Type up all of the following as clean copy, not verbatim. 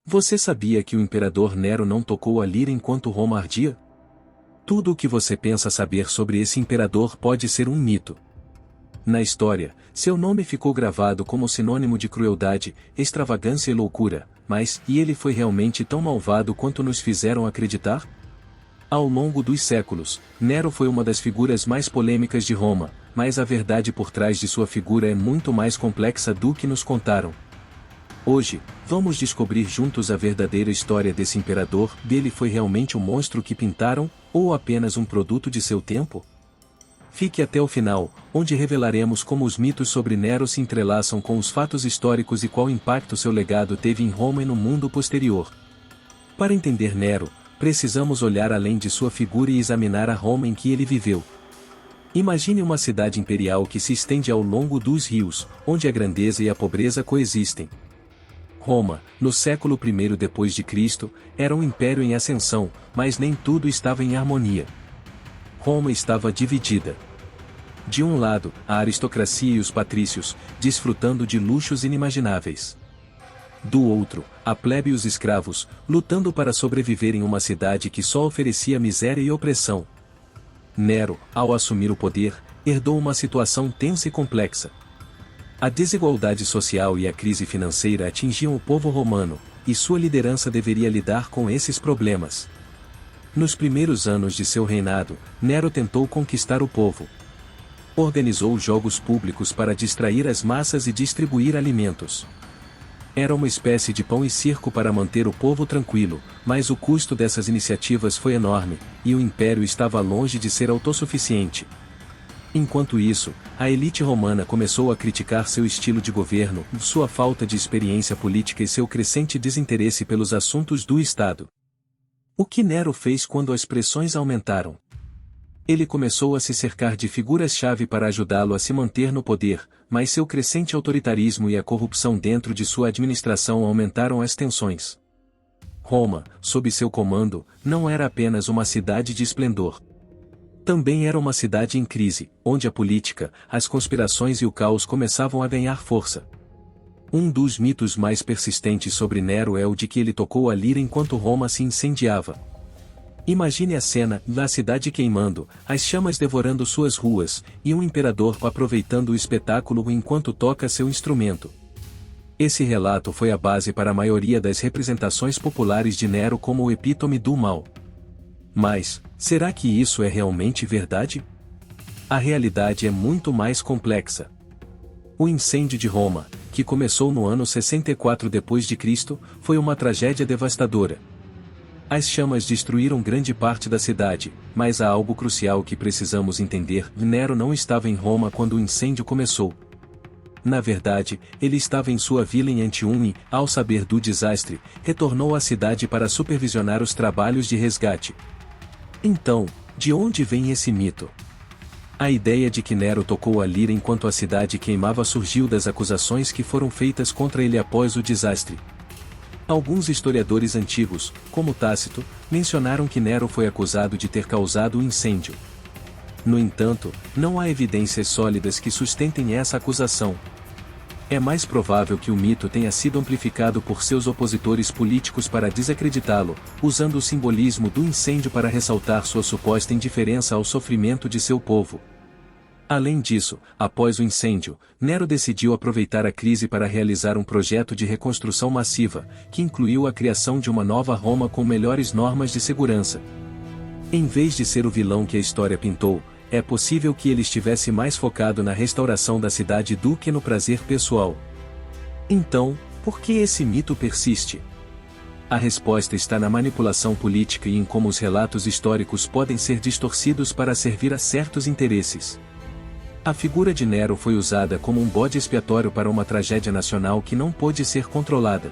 Você sabia que o imperador Nero não tocou a lira enquanto Roma ardia? Tudo o que você pensa saber sobre esse imperador pode ser um mito. Na história, seu nome ficou gravado como sinônimo de crueldade, extravagância e loucura, mas, e ele foi realmente tão malvado quanto nos fizeram acreditar? Ao longo dos séculos, Nero foi uma das figuras mais polêmicas de Roma, mas a verdade por trás de sua figura é muito mais complexa do que nos contaram. Hoje, vamos descobrir juntos a verdadeira história desse imperador. Ele foi realmente o monstro que pintaram, ou apenas um produto de seu tempo? Fique até o final, onde revelaremos como os mitos sobre Nero se entrelaçam com os fatos históricos e qual impacto seu legado teve em Roma e no mundo posterior. Para entender Nero, precisamos olhar além de sua figura e examinar a Roma em que ele viveu. Imagine uma cidade imperial que se estende ao longo dos rios, onde a grandeza e a pobreza coexistem. Roma, no século I d.C., era um império em ascensão, mas nem tudo estava em harmonia. Roma estava dividida. De um lado, a aristocracia e os patrícios, desfrutando de luxos inimagináveis. Do outro, a plebe e os escravos, lutando para sobreviver em uma cidade que só oferecia miséria e opressão. Nero, ao assumir o poder, herdou uma situação tensa e complexa. A desigualdade social e a crise financeira atingiam o povo romano, e sua liderança deveria lidar com esses problemas. Nos primeiros anos de seu reinado, Nero tentou conquistar o povo. Organizou jogos públicos para distrair as massas e distribuir alimentos. Era uma espécie de pão e circo para manter o povo tranquilo, mas o custo dessas iniciativas foi enorme, e o império estava longe de ser autossuficiente. Enquanto isso, a elite romana começou a criticar seu estilo de governo, sua falta de experiência política e seu crescente desinteresse pelos assuntos do Estado. O que Nero fez quando as pressões aumentaram? Ele começou a se cercar de figuras-chave para ajudá-lo a se manter no poder, mas seu crescente autoritarismo e a corrupção dentro de sua administração aumentaram as tensões. Roma, sob seu comando, não era apenas uma cidade de esplendor. Também era uma cidade em crise, onde a política, as conspirações e o caos começavam a ganhar força. Um dos mitos mais persistentes sobre Nero é o de que ele tocou a lira enquanto Roma se incendiava. Imagine a cena, a cidade queimando, as chamas devorando suas ruas, e um imperador aproveitando o espetáculo enquanto toca seu instrumento. Esse relato foi a base para a maioria das representações populares de Nero como o epítome do mal. Mas, será que isso é realmente verdade? A realidade é muito mais complexa. O incêndio de Roma, que começou no ano 64 d.C., foi uma tragédia devastadora. As chamas destruíram grande parte da cidade, mas há algo crucial que precisamos entender: Nero não estava em Roma quando o incêndio começou. Na verdade, ele estava em sua vila em Antium e, ao saber do desastre, retornou à cidade para supervisionar os trabalhos de resgate. Então, de onde vem esse mito? A ideia de que Nero tocou a lira enquanto a cidade queimava surgiu das acusações que foram feitas contra ele após o desastre. Alguns historiadores antigos, como Tácito, mencionaram que Nero foi acusado de ter causado o incêndio. No entanto, não há evidências sólidas que sustentem essa acusação. É mais provável que o mito tenha sido amplificado por seus opositores políticos para desacreditá-lo, usando o simbolismo do incêndio para ressaltar sua suposta indiferença ao sofrimento de seu povo. Além disso, após o incêndio, Nero decidiu aproveitar a crise para realizar um projeto de reconstrução massiva, que incluiu a criação de uma nova Roma com melhores normas de segurança. Em vez de ser o vilão que a história pintou, é possível que ele estivesse mais focado na restauração da cidade do que no prazer pessoal. Então, por que esse mito persiste? A resposta está na manipulação política e em como os relatos históricos podem ser distorcidos para servir a certos interesses. A figura de Nero foi usada como um bode expiatório para uma tragédia nacional que não pôde ser controlada.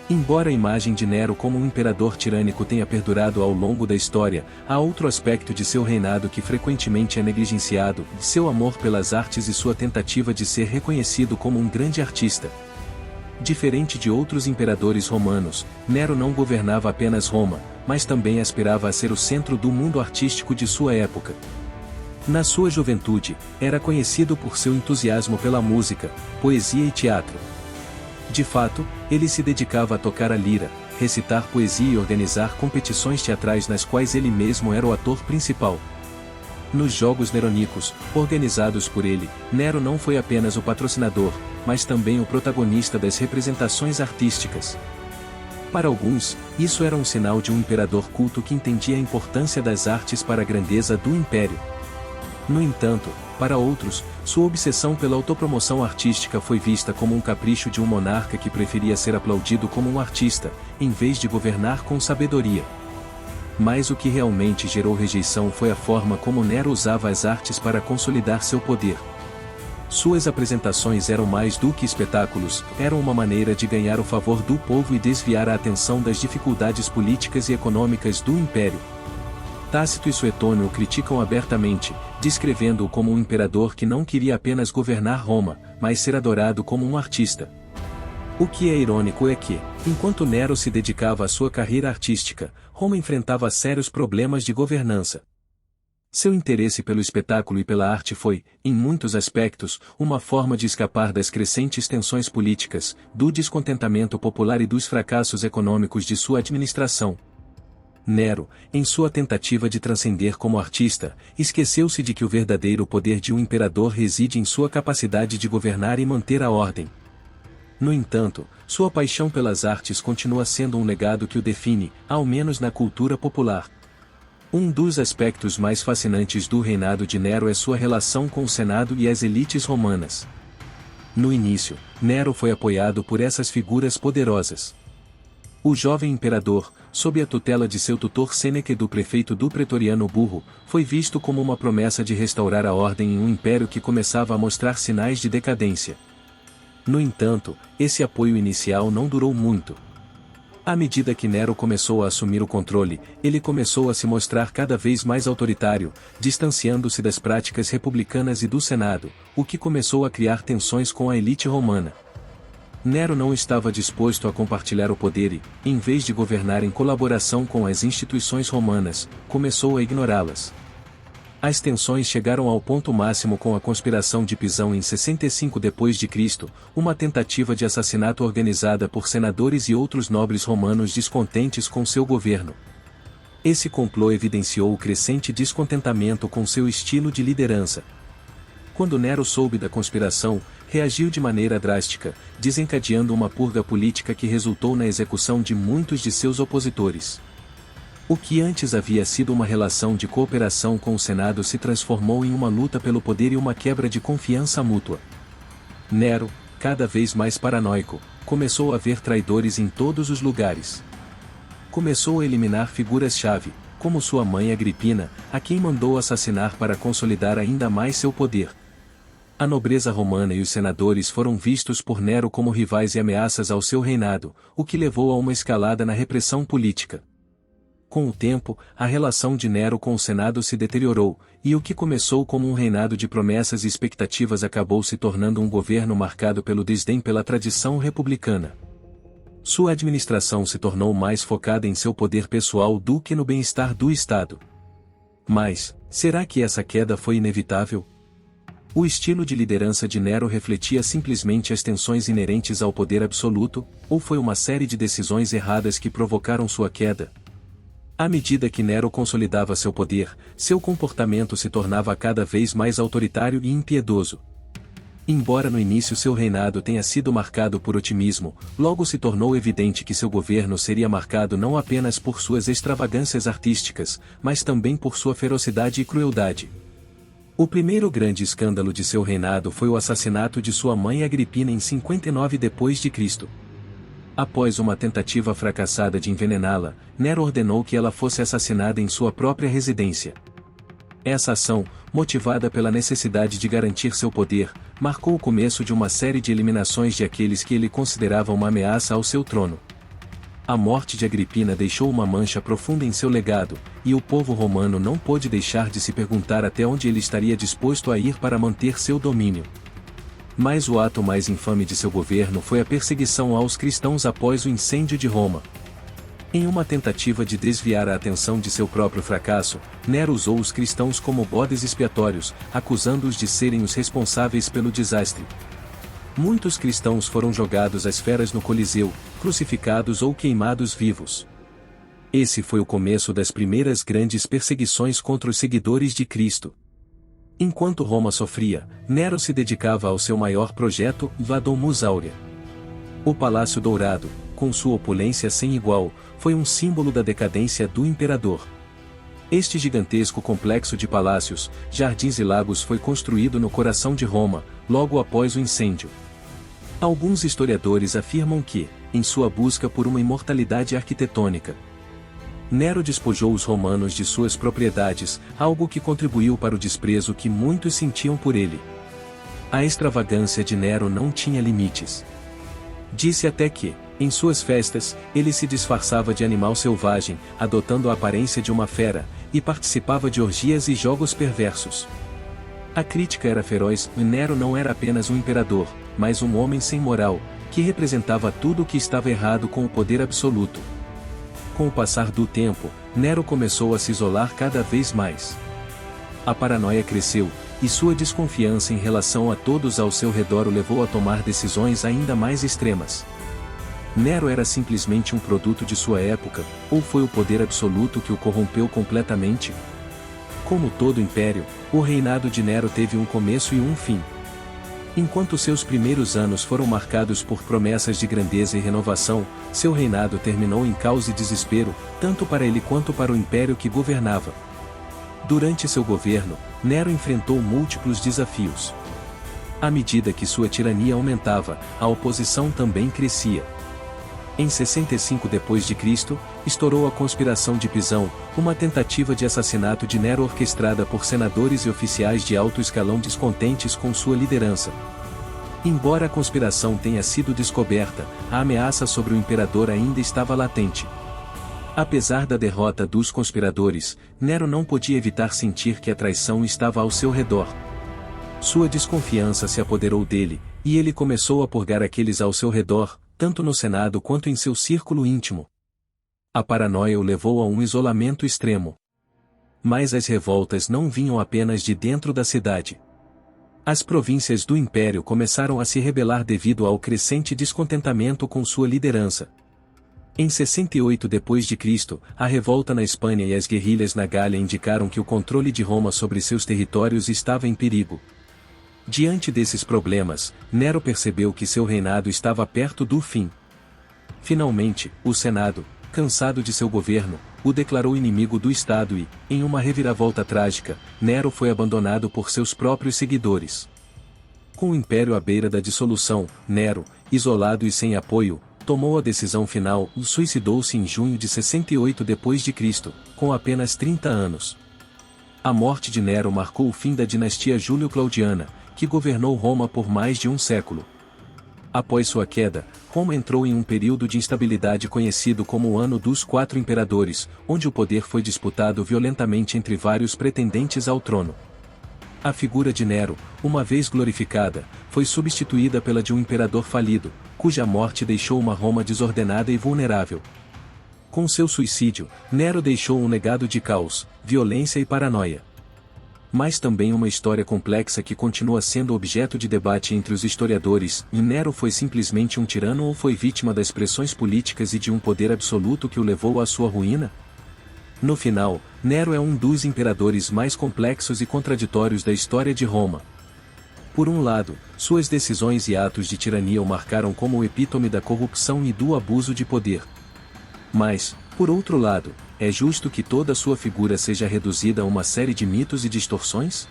Embora a imagem de Nero como um imperador tirânico tenha perdurado ao longo da história, há outro aspecto de seu reinado que frequentemente é negligenciado: seu amor pelas artes e sua tentativa de ser reconhecido como um grande artista. Diferente de outros imperadores romanos, Nero não governava apenas Roma, mas também aspirava a ser o centro do mundo artístico de sua época. Na sua juventude, era conhecido por seu entusiasmo pela música, poesia e teatro. De fato, Ele se dedicava a tocar a lira, recitar poesia e organizar competições teatrais nas quais ele mesmo era o ator principal. Nos Jogos Nerônicos, organizados por ele, Nero não foi apenas o patrocinador, mas também o protagonista das representações artísticas. Para alguns, isso era um sinal de um imperador culto que entendia a importância das artes para a grandeza do império. No entanto, para outros, sua obsessão pela autopromoção artística foi vista como um capricho de um monarca que preferia ser aplaudido como um artista, em vez de governar com sabedoria. Mas o que realmente gerou rejeição foi a forma como Nero usava as artes para consolidar seu poder. Suas apresentações eram mais do que espetáculos, eram uma maneira de ganhar o favor do povo e desviar a atenção das dificuldades políticas e econômicas do império. Tácito e Suetônio o criticam abertamente, descrevendo-o como um imperador que não queria apenas governar Roma, mas ser adorado como um artista. O que é irônico é que, enquanto Nero se dedicava à sua carreira artística, Roma enfrentava sérios problemas de governança. Seu interesse pelo espetáculo e pela arte foi, em muitos aspectos, uma forma de escapar das crescentes tensões políticas, do descontentamento popular e dos fracassos econômicos de sua administração. Nero, em sua tentativa de transcender como artista, esqueceu-se de que o verdadeiro poder de um imperador reside em sua capacidade de governar e manter a ordem. No entanto, sua paixão pelas artes continua sendo um legado que o define, ao menos na cultura popular. Um dos aspectos mais fascinantes do reinado de Nero é sua relação com o Senado e as elites romanas. No início, Nero foi apoiado por essas figuras poderosas. O jovem imperador, sob a tutela de seu tutor Sêneca e do prefeito do pretoriano Burro, foi visto como uma promessa de restaurar a ordem em um império que começava a mostrar sinais de decadência. No entanto, esse apoio inicial não durou muito. À medida que Nero começou a assumir o controle, ele começou a se mostrar cada vez mais autoritário, distanciando-se das práticas republicanas e do Senado, o que começou a criar tensões com a elite romana. Nero não estava disposto a compartilhar o poder e, em vez de governar em colaboração com as instituições romanas, começou a ignorá-las. As tensões chegaram ao ponto máximo com a conspiração de Pisão em 65 d.C., uma tentativa de assassinato organizada por senadores e outros nobres romanos descontentes com seu governo. Esse complô evidenciou o crescente descontentamento com seu estilo de liderança. Quando Nero soube da conspiração, reagiu de maneira drástica, desencadeando uma purga política que resultou na execução de muitos de seus opositores. O que antes havia sido uma relação de cooperação com o Senado se transformou em uma luta pelo poder e uma quebra de confiança mútua. Nero, cada vez mais paranoico, começou a ver traidores em todos os lugares. Começou a eliminar figuras-chave, como sua mãe Agripina, a quem mandou assassinar para consolidar ainda mais seu poder. A nobreza romana e os senadores foram vistos por Nero como rivais e ameaças ao seu reinado, o que levou a uma escalada na repressão política. Com o tempo, a relação de Nero com o Senado se deteriorou, e o que começou como um reinado de promessas e expectativas acabou se tornando um governo marcado pelo desdém pela tradição republicana. Sua administração se tornou mais focada em seu poder pessoal do que no bem-estar do Estado. Mas, será que essa queda foi inevitável? O estilo de liderança de Nero refletia simplesmente as tensões inerentes ao poder absoluto, ou foi uma série de decisões erradas que provocaram sua queda? À medida que Nero consolidava seu poder, seu comportamento se tornava cada vez mais autoritário e impiedoso. Embora no início seu reinado tenha sido marcado por otimismo, logo se tornou evidente que seu governo seria marcado não apenas por suas extravagâncias artísticas, mas também por sua ferocidade e crueldade. O primeiro grande escândalo de seu reinado foi o assassinato de sua mãe Agripina em 59 d.C. Após uma tentativa fracassada de envenená-la, Nero ordenou que ela fosse assassinada em sua própria residência. Essa ação, motivada pela necessidade de garantir seu poder, marcou o começo de uma série de eliminações de aqueles que ele considerava uma ameaça ao seu trono. A morte de Agripina deixou uma mancha profunda em seu legado, e o povo romano não pôde deixar de se perguntar até onde ele estaria disposto a ir para manter seu domínio. Mas o ato mais infame de seu governo foi a perseguição aos cristãos após o incêndio de Roma. Em uma tentativa de desviar a atenção de seu próprio fracasso, Nero usou os cristãos como bodes expiatórios, acusando-os de serem os responsáveis pelo desastre. Muitos cristãos foram jogados às feras no Coliseu, crucificados ou queimados vivos. Esse foi o começo das primeiras grandes perseguições contra os seguidores de Cristo. Enquanto Roma sofria, Nero se dedicava ao seu maior projeto, a Domus Aurea. O Palácio Dourado, com sua opulência sem igual, foi um símbolo da decadência do imperador. Este gigantesco complexo de palácios, jardins e lagos foi construído no coração de Roma, logo após o incêndio. Alguns historiadores afirmam que, em sua busca por uma imortalidade arquitetônica, Nero despojou os romanos de suas propriedades, algo que contribuiu para o desprezo que muitos sentiam por ele. A extravagância de Nero não tinha limites. Disse até que, em suas festas, ele se disfarçava de animal selvagem, adotando a aparência de uma fera, e participava de orgias e jogos perversos. A crítica era feroz, e Nero não era apenas um imperador, mas um homem sem moral, que representava tudo o que estava errado com o poder absoluto. Com o passar do tempo, Nero começou a se isolar cada vez mais. A paranoia cresceu, e sua desconfiança em relação a todos ao seu redor o levou a tomar decisões ainda mais extremas. Nero era simplesmente um produto de sua época, ou foi o poder absoluto que o corrompeu completamente? Como todo império, o reinado de Nero teve um começo e um fim. Enquanto seus primeiros anos foram marcados por promessas de grandeza e renovação, seu reinado terminou em caos e desespero, tanto para ele quanto para o império que governava. Durante seu governo, Nero enfrentou múltiplos desafios. À medida que sua tirania aumentava, a oposição também crescia. Em 65 d.C., estourou a conspiração de Pisão, uma tentativa de assassinato de Nero orquestrada por senadores e oficiais de alto escalão descontentes com sua liderança. Embora a conspiração tenha sido descoberta, a ameaça sobre o imperador ainda estava latente. Apesar da derrota dos conspiradores, Nero não podia evitar sentir que a traição estava ao seu redor. Sua desconfiança se apoderou dele, e ele começou a purgar aqueles ao seu redor, tanto no Senado quanto em seu círculo íntimo. A paranoia o levou a um isolamento extremo. Mas as revoltas não vinham apenas de dentro da cidade. As províncias do império começaram a se rebelar devido ao crescente descontentamento com sua liderança. Em 68 d.C., a revolta na Espanha e as guerrilhas na Gália indicaram que o controle de Roma sobre seus territórios estava em perigo. Diante desses problemas, Nero percebeu que seu reinado estava perto do fim. Finalmente, o Senado, cansado de seu governo, o declarou inimigo do Estado e, em uma reviravolta trágica, Nero foi abandonado por seus próprios seguidores. Com o império à beira da dissolução, Nero, isolado e sem apoio, tomou a decisão final e suicidou-se em junho de 68 d.C., com apenas 30 anos. A morte de Nero marcou o fim da dinastia Júlio-Claudiana, que governou Roma por mais de um século. Após sua queda, Roma entrou em um período de instabilidade conhecido como o Ano dos Quatro Imperadores, onde o poder foi disputado violentamente entre vários pretendentes ao trono. A figura de Nero, uma vez glorificada, foi substituída pela de um imperador falido, cuja morte deixou uma Roma desordenada e vulnerável. Com seu suicídio, Nero deixou um legado de caos, violência e paranoia. Mas também uma história complexa que continua sendo objeto de debate entre os historiadores. Nero foi simplesmente um tirano ou foi vítima das pressões políticas e de um poder absoluto que o levou à sua ruína? No final, Nero é um dos imperadores mais complexos e contraditórios da história de Roma. Por um lado, suas decisões e atos de tirania o marcaram como o epítome da corrupção e do abuso de poder. Mas, por outro lado, é justo que toda sua figura seja reduzida a uma série de mitos e distorções?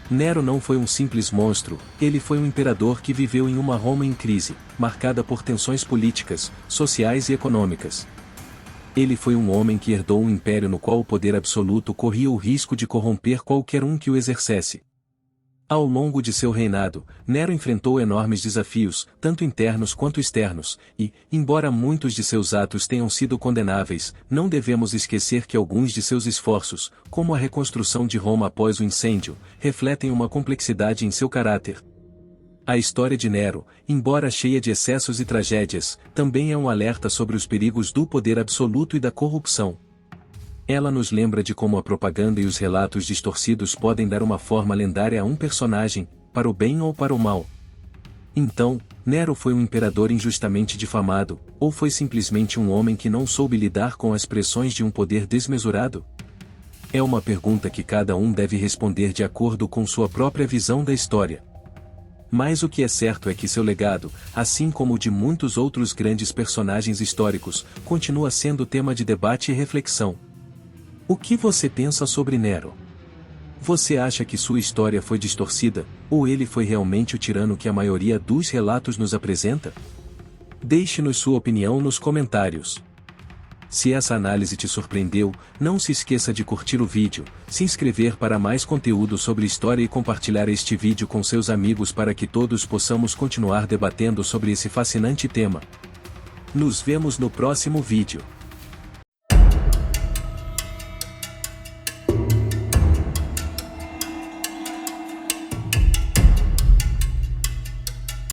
Nero não foi um simples monstro, ele foi um imperador que viveu em uma Roma em crise, marcada por tensões políticas, sociais e econômicas. Ele foi um homem que herdou um império no qual o poder absoluto corria o risco de corromper qualquer um que o exercesse. Ao longo de seu reinado, Nero enfrentou enormes desafios, tanto internos quanto externos, e, embora muitos de seus atos tenham sido condenáveis, não devemos esquecer que alguns de seus esforços, como a reconstrução de Roma após o incêndio, refletem uma complexidade em seu caráter. A história de Nero, embora cheia de excessos e tragédias, também é um alerta sobre os perigos do poder absoluto e da corrupção. Ela nos lembra de como a propaganda e os relatos distorcidos podem dar uma forma lendária a um personagem, para o bem ou para o mal. Então, Nero foi um imperador injustamente difamado, ou foi simplesmente um homem que não soube lidar com as pressões de um poder desmesurado? É uma pergunta que cada um deve responder de acordo com sua própria visão da história. Mas o que é certo é que seu legado, assim como o de muitos outros grandes personagens históricos, continua sendo tema de debate e reflexão. O que você pensa sobre Nero? Você acha que sua história foi distorcida, ou ele foi realmente o tirano que a maioria dos relatos nos apresenta? Deixe-nos sua opinião nos comentários. Se essa análise te surpreendeu, não se esqueça de curtir o vídeo, se inscrever para mais conteúdo sobre história e compartilhar este vídeo com seus amigos para que todos possamos continuar debatendo sobre esse fascinante tema. Nos vemos no próximo vídeo.